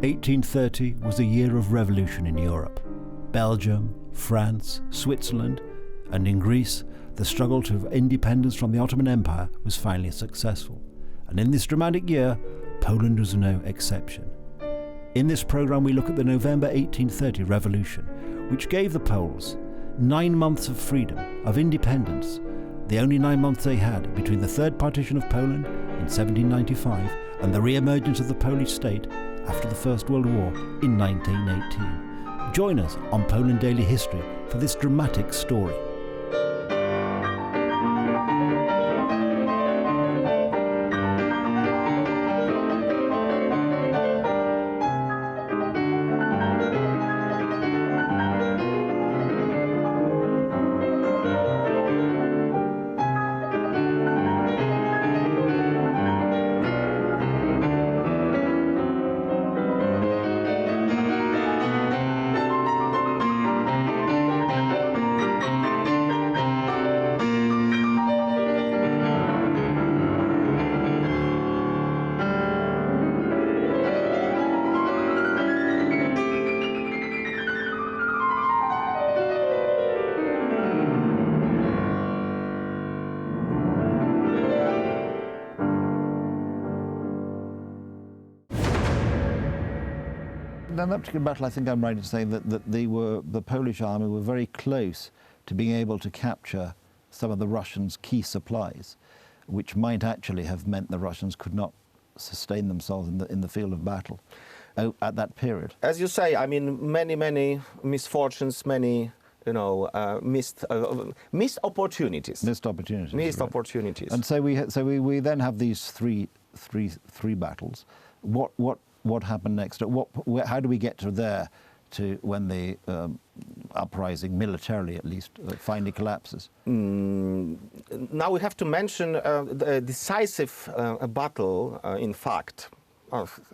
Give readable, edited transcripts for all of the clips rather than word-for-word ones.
1830 was a year of revolution in Europe. Belgium, France, Switzerland, and in Greece, the struggle to independence from the Ottoman Empire was finally successful. And in this dramatic year, Poland was no exception. In this programme, we look at the November 1830 revolution, which gave the Poles 9 months of freedom, of independence, the only 9 months they had between the third partition of Poland in 1795 and the re-emergence of the Polish state after the First World War in 1918. Join us on Poland Daily History for this dramatic story. In that particular battle, I think I'm right in saying that the Polish army were very close to being able to capture some of the Russians' key supplies, which might actually have meant the Russians could not sustain themselves in the field of battle at that period. As you say, I mean, many misfortunes, many missed opportunities. Missed opportunities. Missed right. opportunities. And so we then have these three battles. What happened next? How do we get to there, to when the uprising, militarily at least, finally collapses? Now we have to mention the decisive battle. In fact,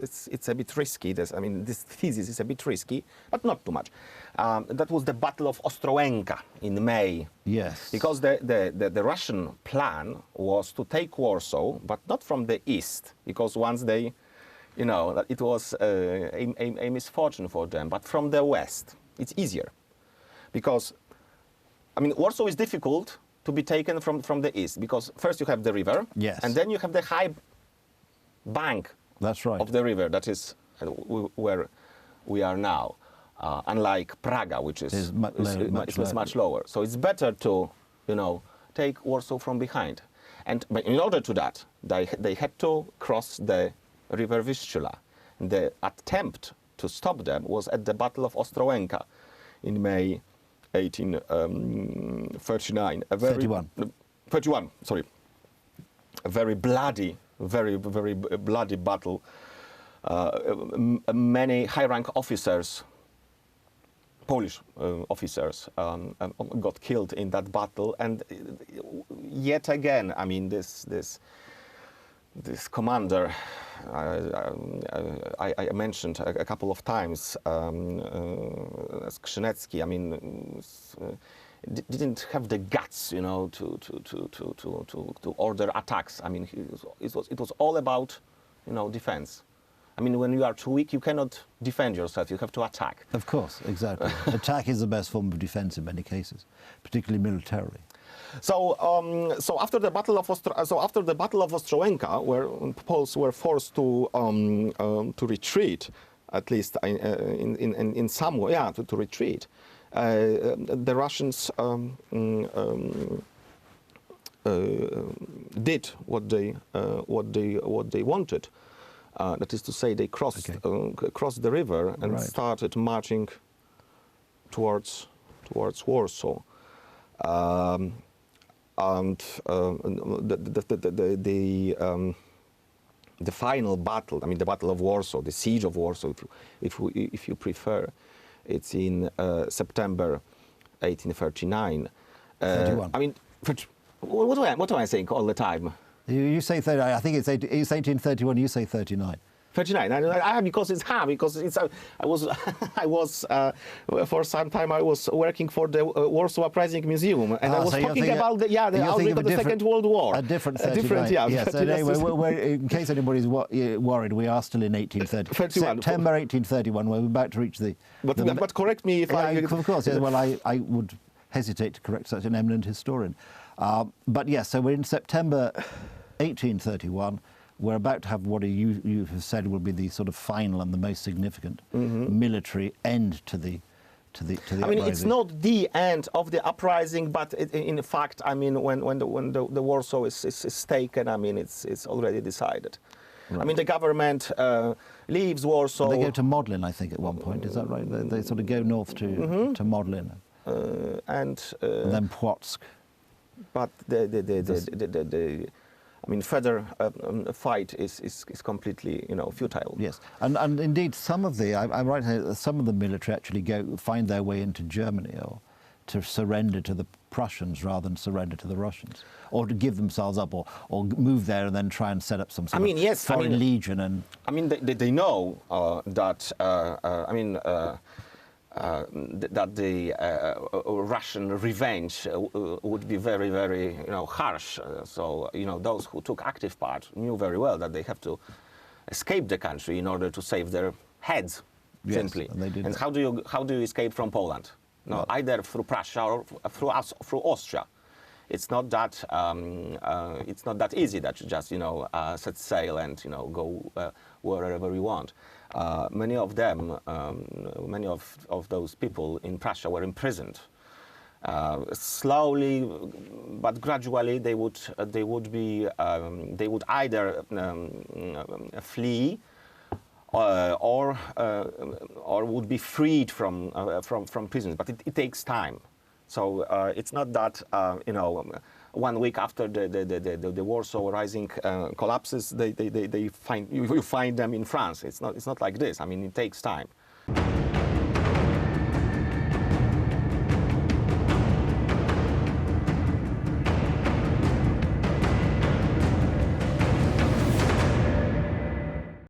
it's a bit risky. This thesis is a bit risky, but not too much. That was the Battle of Ostrołęka in May. Yes. Because the Russian plan was to take Warsaw, but not from the east, because once they that it was a misfortune for them, but from the west. It's easier. Because, Warsaw is difficult to be taken from the east, because first you have the river, yes, and then you have the high bank That's right. of the river, that is where we are now, unlike Praga, which is much lower. So it's better to, take Warsaw from behind. But in order to that, they had to cross the river Vistula. The attempt to stop them was at the Battle of Ostrołęka in May 1839. 31, sorry. A very bloody battle. Many high-rank officers, Polish officers, got killed in that battle. And yet again, this commander, I mentioned a couple of times, Skrzynecki, didn't have the guts, to order attacks. It was all about, defense. When you are too weak, you cannot defend yourself. You have to attack. Of course, exactly. Attack is the best form of defense in many cases, particularly militarily. So after the Battle of Ostrołęka, where Poles were forced to retreat, at least in some way, to retreat, the Russians did what they wanted. That is to say, they crossed the river and right. started marching towards Warsaw. And the final battle, the Battle of Warsaw, the Siege of Warsaw, if you prefer, it's in September 1839. 31. What am I saying all the time? You say 30. I think it's 1831. You say 39. 39. Because it's because it's I was I was for some time I was working for the Warsaw Uprising Museum, and I was talking about the outbreak of the Second World War. A different 39. Yes. Anyway, in case anybody's worried, we are still in 1830. September 1831. We're about to reach the. But correct me if I. Of course. Yes, well, I would hesitate to correct such an eminent historian. But yes, so we're in September 1831. We're about to have what you have said will be the sort of final and the most significant military end to the uprising. I mean, it's not the end of the uprising, but in fact, I mean, when the Warsaw is taken, I mean, it's already decided. Right. I mean, the government leaves Warsaw. They go to Modlin, I think, at one point. Is that right? They sort of go north to Modlin, and then Płotsk. But I mean, further fight is completely, futile. Yes, and indeed, some of the I'm right here. Some of the military actually find their way into Germany, or to surrender to the Prussians rather than surrender to the Russians, or to give themselves up, or move there and then try and set up some sort of foreign legion. And I mean, they know that that the Russian revenge would be very, very, harsh. So, those who took active part knew very well that they have to escape the country in order to save their heads, simply. And they did. And how do you escape from Poland? No, either through Prussia or through Austria. It's not that easy that you just set sail and go wherever you want. Many of them, many of those people in Prussia were imprisoned. Slowly, but gradually, they would either flee or would be freed from prisons. But it takes time. So it's not that 1 week after the Warsaw Rising collapses, you find them in France. It's not like this. I mean, it takes time.